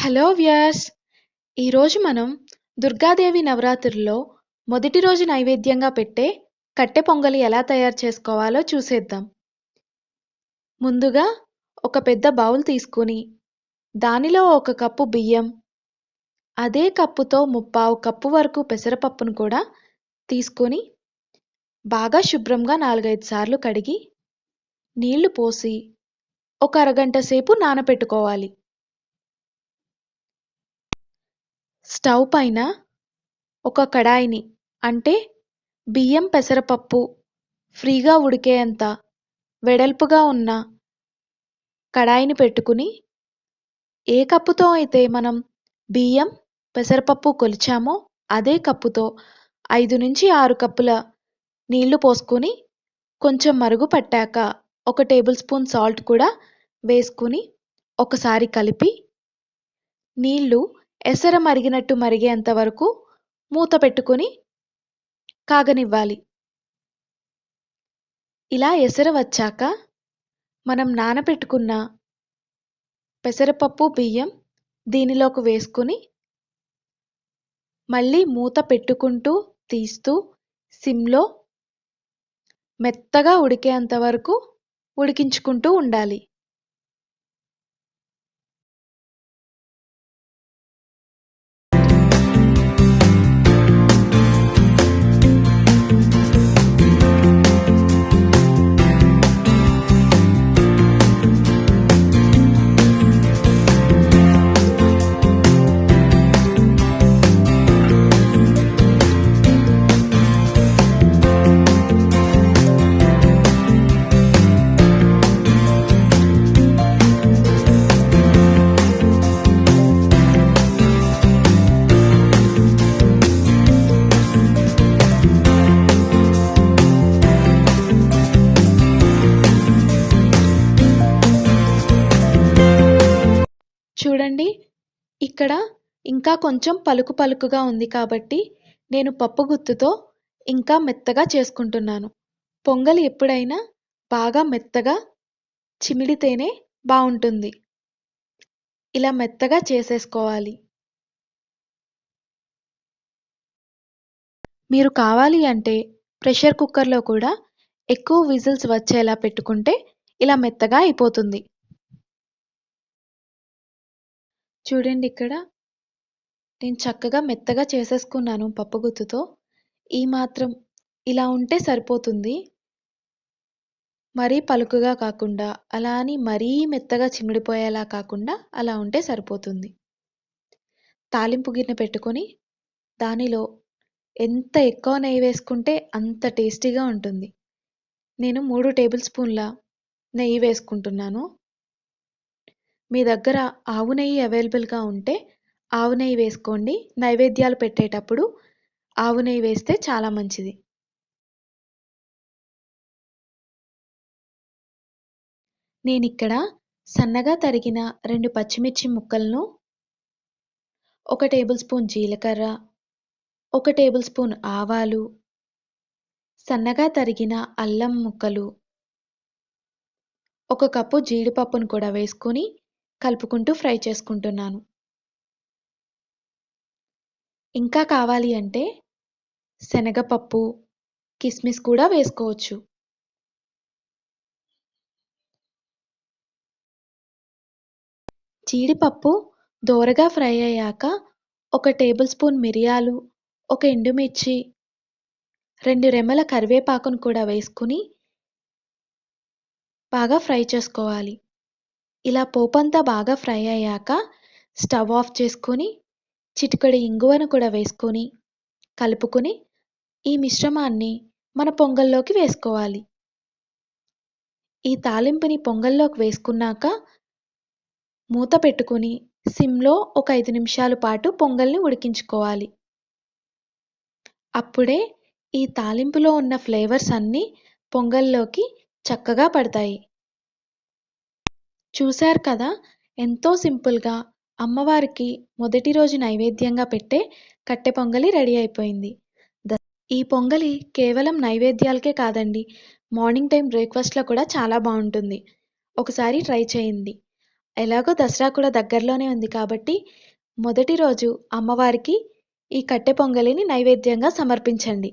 Hello viewers! ఈరోజు మనం దుర్గాదేవి నవరాత్రుల్లో మొదటి రోజు నైవేద్యంగా పెట్టే కట్టె పొంగలి ఎలా తయారు చేసుకోవాలో చూసేద్దాం. ముందుగా ఒక పెద్ద బౌల్ తీసుకుని దానిలో ఒక కప్పు బియ్యం, అదే కప్పుతో ముప్పావు కప్పు వరకు పెసరపప్పును కూడా తీసుకొని బాగా శుభ్రంగా 4-5 సార్లు కడిగి నీళ్లు పోసి ఒక అరగంట సేపు నానపెట్టుకోవాలి. స్టవ్ పైన ఒక కడాయిని అంటే బియ్యం పెసరపప్పు ఫ్రీగా ఉడికేంత వెడల్పుగా ఉన్న కడాయిని పెట్టుకుని ఏ కప్పుతో అయితే మనం బియ్యం పెసరపప్పు కొలిచామో అదే కప్పుతో 5-6 కప్పుల నీళ్లు పోసుకొని కొంచెం మరుగు పట్టాక 1 టేబుల్ స్పూన్ సాల్ట్ కూడా వేసుకుని ఒకసారి కలిపి నీళ్లు ఎసర మరిగినట్టు మరిగేంత వరకు మూత పెట్టుకొని కాగనివ్వాలి. ఇలా ఎసర వచ్చాక మనం నానపెట్టుకున్న పెసరపప్పు బియ్యం దీనిలోకి వేసుకుని మళ్ళీ మూత పెట్టుకుంటూ తీస్తూ సిమ్లో మెత్తగా ఉడికేంత వరకు ఉడికించుకుంటూ ఉండాలి. చూడండి, ఇక్కడ ఇంకా కొంచెం పలుకు పలుకుగా ఉంది కాబట్టి నేను పప్పు గుత్తుతో ఇంకా మెత్తగా చేసుకుంటున్నాను. పొంగలి ఎప్పుడైనా బాగా మెత్తగా చిమిడితేనే బాగుంటుంది. ఇలా మెత్తగా చేసేసుకోవాలి. మీరు కావాలి అంటే ప్రెషర్ కుక్కర్లో కూడా ఎక్కువ విజిల్స్ వచ్చేలా పెట్టుకుంటే ఇలా మెత్తగా అయిపోతుంది. చూడండి, ఇక్కడ నేను చక్కగా మెత్తగా చేసేసుకున్నాను పప్పు గుత్తుతో. ఈ మాత్రం ఇలా ఉంటే సరిపోతుంది. మరీ పలుకుగా కాకుండా, అలా అని మరీ మెత్తగా చిమిడిపోయేలా కాకుండా అలా ఉంటే సరిపోతుంది. తాలింపు గిన్నె పెట్టుకొని దానిలో ఎంత ఎక్కువ నెయ్యి వేసుకుంటే అంత టేస్టీగా ఉంటుంది. నేను 3 టేబుల్ స్పూన్ల నెయ్యి వేసుకుంటున్నాను. మీ దగ్గర ఆవు నెయ్యి అవైలబుల్గా ఉంటే ఆవు నెయ్యి వేసుకోండి. నైవేద్యాలు పెట్టేటప్పుడు ఆవు నెయ్యి వేస్తే చాలా మంచిది. నేనిక్కడ సన్నగా తరిగిన 2 పచ్చిమిర్చి ముక్కలను, 1 టేబుల్ స్పూన్ జీలకర్ర, 1 టేబుల్ స్పూన్ ఆవాలు, సన్నగా తరిగిన అల్లం ముక్కలు, 1 కప్పు జీడిపప్పును కూడా వేసుకొని కలుపుకుంటూ ఫ్రై చేసుకుంటున్నాను. ఇంకా కావాలి అంటే శనగపప్పు, కిస్మిస్ కూడా వేసుకోవచ్చు. జీడిపప్పు దోరగా ఫ్రై అయ్యాక 1 టేబుల్ స్పూన్ మిరియాలు, 1 ఎండుమిర్చి, 2 రెమ్మల కరివేపాకును కూడా వేసుకుని బాగా ఫ్రై చేసుకోవాలి. ఇలా పోపంతా బాగా ఫ్రై అయ్యాక స్టవ్ ఆఫ్ చేసుకొని చిటికెడు ఇంగువను కూడా వేసుకొని కలుపుకొని ఈ మిశ్రమాన్ని మన పొంగల్లోకి వేసుకోవాలి. ఈ తాలింపుని పొంగల్లోకి వేసుకున్నాక మూత పెట్టుకుని సిమ్లో ఒక 5 నిమిషాల పాటు పొంగల్ని ఉడికించుకోవాలి. అప్పుడే ఈ తాలింపులో ఉన్న ఫ్లేవర్స్ అన్నీ పొంగల్లోకి చక్కగా పడతాయి. చూశారు కదా, ఎంతో సింపుల్గా అమ్మవారికి మొదటి రోజు నైవేద్యంగా పెట్టే కట్టె పొంగలి రెడీ అయిపోయింది. ఈ పొంగలి కేవలం నైవేద్యాలకే కాదండి, మార్నింగ్ టైం బ్రేక్ఫాస్ట్లో కూడా చాలా బాగుంటుంది. ఒకసారి ట్రై చేయండి. ఎలాగో దసరా కూడా దగ్గరలోనే ఉంది కాబట్టి మొదటి రోజు అమ్మవారికి ఈ కట్టె పొంగలిని నైవేద్యంగా సమర్పించండి.